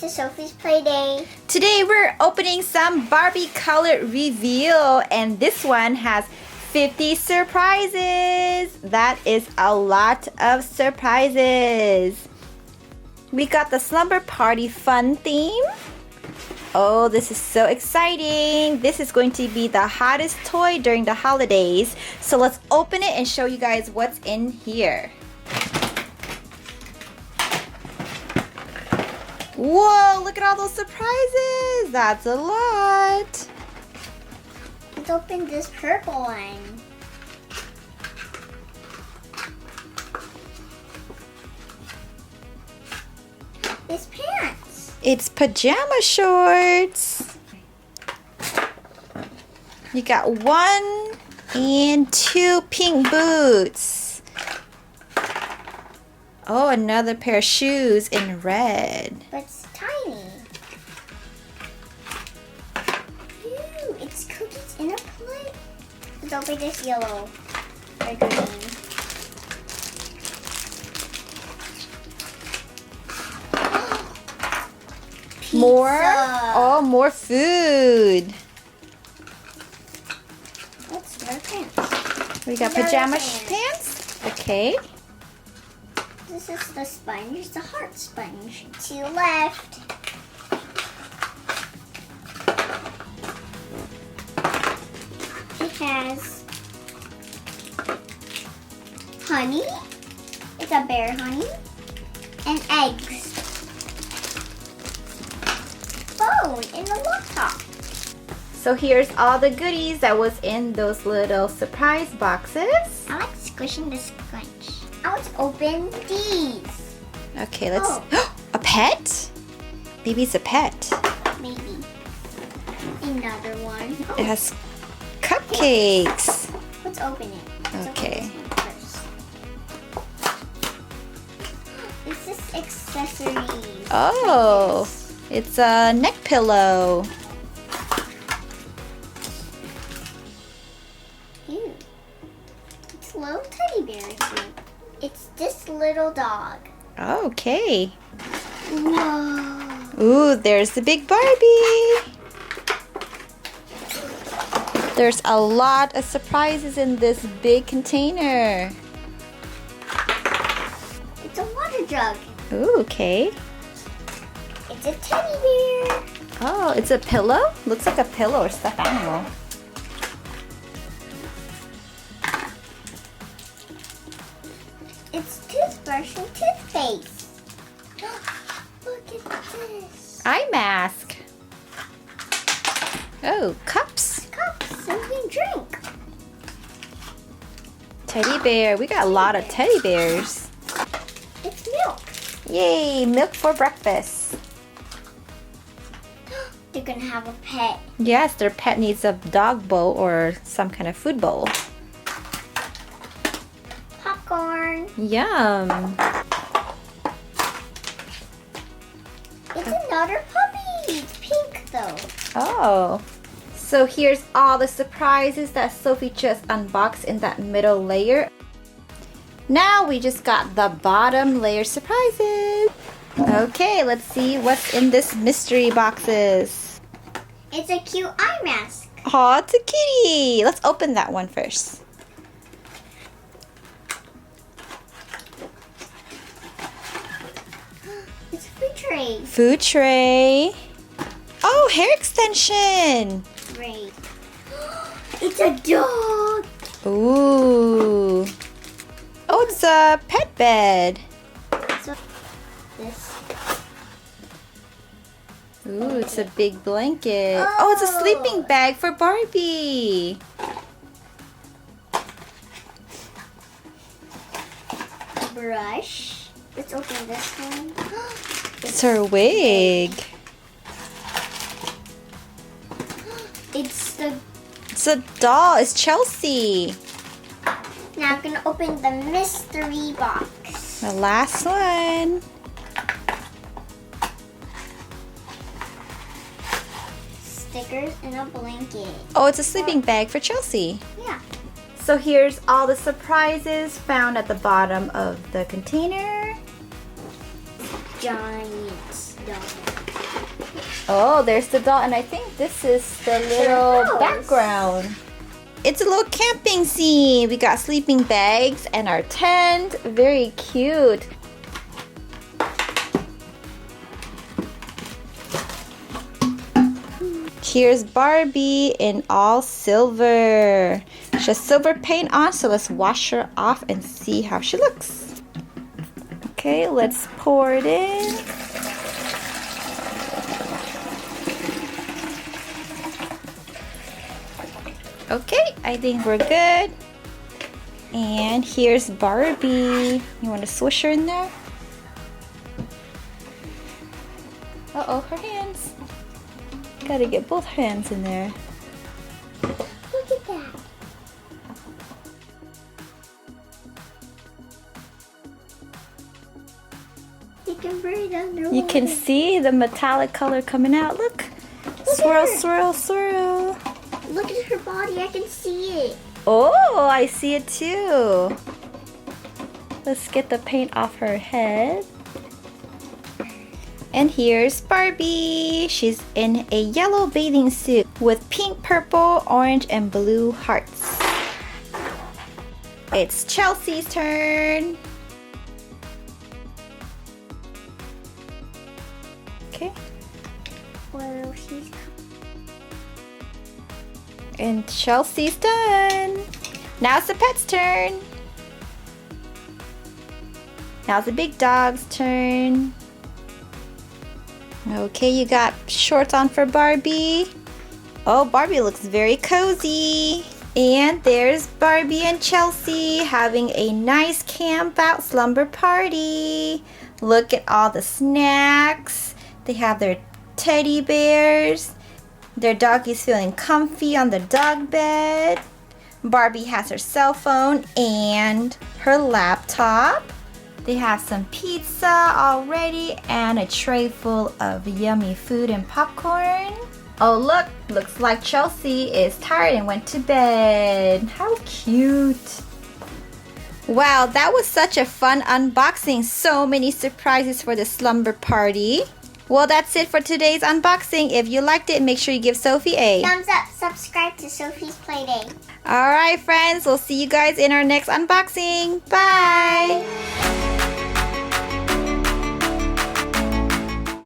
to Sophie's Playday. Today we're opening some Barbie Color Reveal, and this one has 50 surprises. That is a lot of surprises. We got the Slumber Party Fun theme. Oh, this is so exciting. This is going to be the hottest toy during the holidays. So let's open it and show you guys what's in here. Whoa, look at all those surprises. That's a lot. Let's open this purple one. It's pants. It's pajama shorts. You got 1 and 2 pink boots. Oh, another pair of shoes in red. But it's tiny. Ew, it's cookies in a plate. Let's open this yellow or green. More? Pizza. Oh, more food. What's their pants? We got Another pajama pants. pants. Okay. This is the sponge, the heart sponge. To the left. It has honey. It's a bear honey. And eggs. Phone and a laptop. So here's all the goodies that was in those little surprise boxes. I like squishing the sponge. I want to open these. Okay, let's... A pet? Maybe it's a pet. Maybe. Another one. Oh, It has cupcakes. let's open it. Let's Okay. open this one first. Is this accessories? Oh, it's a neck pillow. Ew. It's a little teddy bear too. It's this little dog. Okay. Whoa. Ooh, there's the big Barbie. There's a lot of surprises in this big container. It's a water jug. Ooh, okay. It's a teddy bear. Oh, it's a pillow? Looks like a pillow or stuffed animal. It's toothbrush and toothpaste. Look at this. Eye mask. Oh, cups. Cups so we can drink. Teddy bear. We got a lot of teddy bears. It's milk. Yay, milk for breakfast. They're gonna have a pet. Yes, their pet needs a dog bowl or some kind of food bowl. Popcorn. Yum. It's another puppy. It's pink though. Oh. So here's all the surprises that Sophie just unboxed in that middle layer. Now we just got the bottom layer surprises. Okay, let's see what's in this mystery boxes. It's a cute eye mask. Aw, it's a kitty. Let's open that one first. It's a food tray. Food tray. Oh, hair extension. Great. It's a dog. Ooh. Oh, it's a pet bed. So this. Ooh, it's a big blanket. Oh, it's a sleeping bag for Barbie. Brush. Let's open this one. It's her wig. It's a doll. It's Chelsea. Now I'm gonna open the mystery box. The last one. Stickers and a blanket. Oh, it's a sleeping bag for Chelsea. Yeah. So here's all the surprises found at the bottom of the container. Giant dog. Oh, there's the doll, and I think this is the little house. background. It's a little camping scene. We got sleeping bags and our tent. Very cute. Here's Barbie in all silver. She has silver paint on, so let's wash her off and see how she looks. Okay, let's pour it in. Okay, I think we're good. And here's Barbie. You want to swish her in there? Uh-oh, her hands. Gotta get both hands in there. Look at that. You can breathe underwater. You can see the metallic color coming out. Look. Swirl, her. swirl, swirl. Look at her body. I can see it. Oh, I see it too. Let's get the paint off her head. And here's Barbie. She's in a yellow bathing suit with pink, purple, orange, and blue hearts. It's Chelsea's turn. Okay. Well, she's... And Chelsea's done. Now it's the pet's turn. Now it's the big dog's turn. Okay, you got shorts on for Barbie. Oh, Barbie looks very cozy. And there's Barbie and Chelsea having a nice camp out slumber party. Look at all the snacks. They have their teddy bears. Their doggy's feeling comfy on the dog bed. Barbie has her cell phone and her laptop. They have some pizza already and a tray full of yummy food and popcorn. Oh look, looks like Chelsea is tired and went to bed. How cute. Wow, that was such a fun unboxing. So many surprises for the slumber party. Well, that's it for today's unboxing. If you liked it, make sure you give Sophie a Thumbs up, subscribe to Sophie's Playday. Alright friends, we'll see you guys in our next unboxing. Bye!